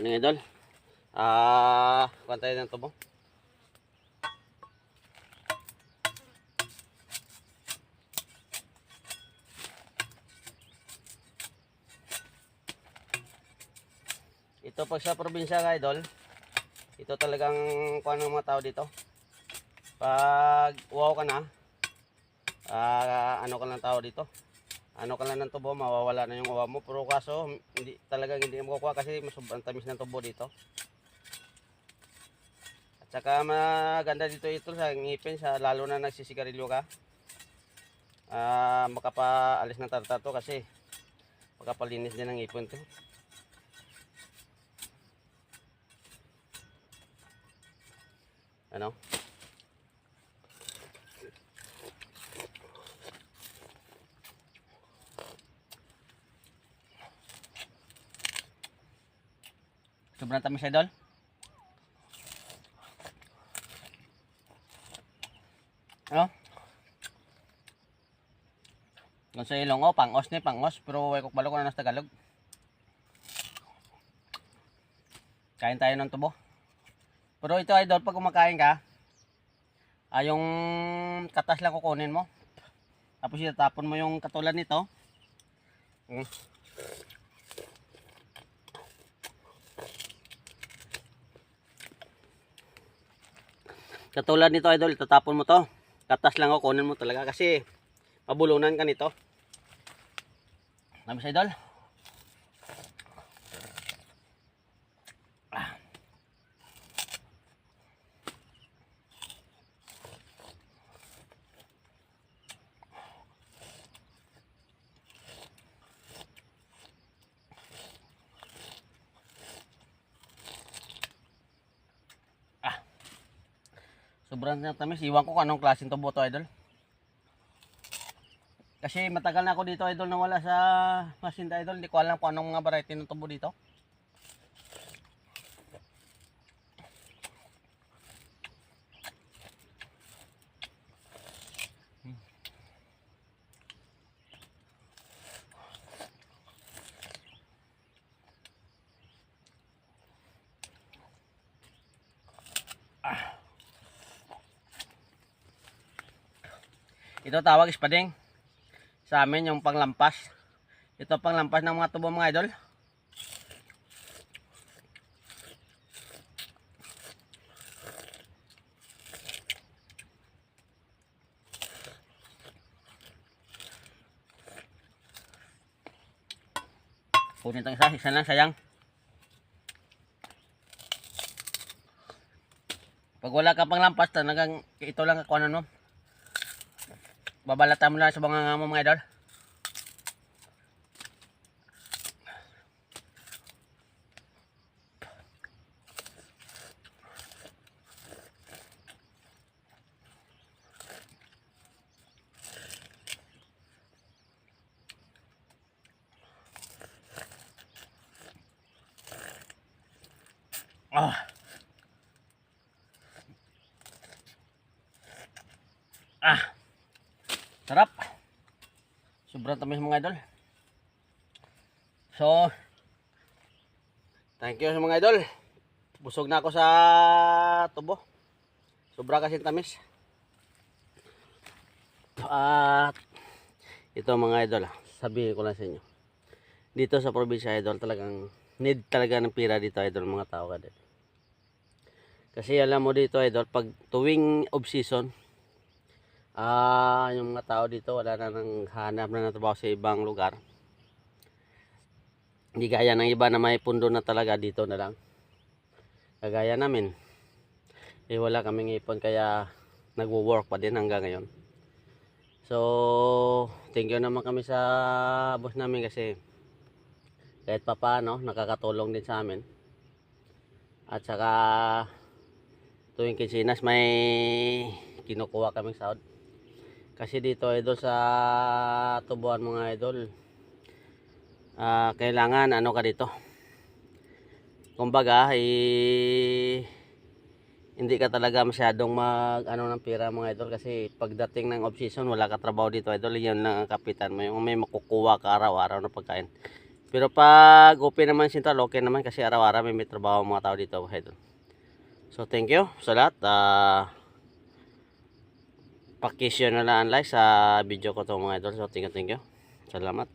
Morning idol. Pantay ng tubo. Ito pag sa probinsya ka idol, ito talagang kuha ng mga tao dito. Pag uwaw ka na, ano ka lang tao dito. Ano ka lang ng tubo, mawawala na yung uwa mo. Pero kaso, hindi mo kukuha kasi sobrang tamis ng tubo dito. At saka maganda dito ito sa ngipin, lalo na nagsisigarilyo ka. Makapaalis ng tartar to kasi makapalinis din ng ngipin to. Ano? Sobrang tamis idol. Ano? Kung sa Ilonggo, pangos ni pangos, pero way kok balo ko na nas Tagalog. Kain tayo ng tubo. Pero ito idol, pag kumakain ka, yung katas lang kukunin mo. Tapos itatapon mo yung katulad nito. Katulad nito idol, itatapon mo to. Katas lang kukunin mo talaga kasi mabulunan ka nito. Namis idol. Sobrang tamis. Iwan ko kung anong klaseng tubo to idol. Kasi matagal na ako dito idol na wala sa Masinda idol. Hindi ko alam kung anong mga variety ng tubo dito. Ito tawag ispading. Sa amin yung panglampas. Ito panglampas ng mga tubo mga idol. Kunin itong isa lang sayang. Pag wala ka panglampas, talagang ito lang ako ano. Babalatan mo lang sa mga mo mga idol. Sarap. Sobrang tamis mga idol. So, thank you sa mga idol. Busog na ako sa tubo. Sobra kasi tamis. At ito mga idol, sabihin ko lang sa inyo. Dito sa probinsya idol, talagang need talaga ng pira dito idol mga tao ka dito. Kasi alam mo dito idol, pag tuwing off season, yung mga tao dito wala na nang hanap na trabaho sa ibang lugar. Hindi gaya ng iba na may pundo na talaga, dito na lang. Kagaya namin, wala kaming ipon kaya nagwo-work pa din hanggang ngayon. So, thank you naman kami sa boss namin kasi kahit pa paano nakakatulong din sa amin. At saka tuwing kinsinas may kinukuha kaming sahod. Kasi dito idol sa tubuan mga idol, kailangan ano ka dito, kumbaga hindi ka talaga masyadong mag ano ng pira mga idol. Kasi pagdating ng off season wala ka trabaho dito idol, yun lang ang kapitan mo, yung may makukuha ka araw-araw na pagkain. Pero pag open naman sentral, okay naman kasi araw-araw may trabaho ang mga tao dito mga idol. So thank you sa lahat. Pakishare na lang like sa video ko to mga idol. So thank you. Salamat.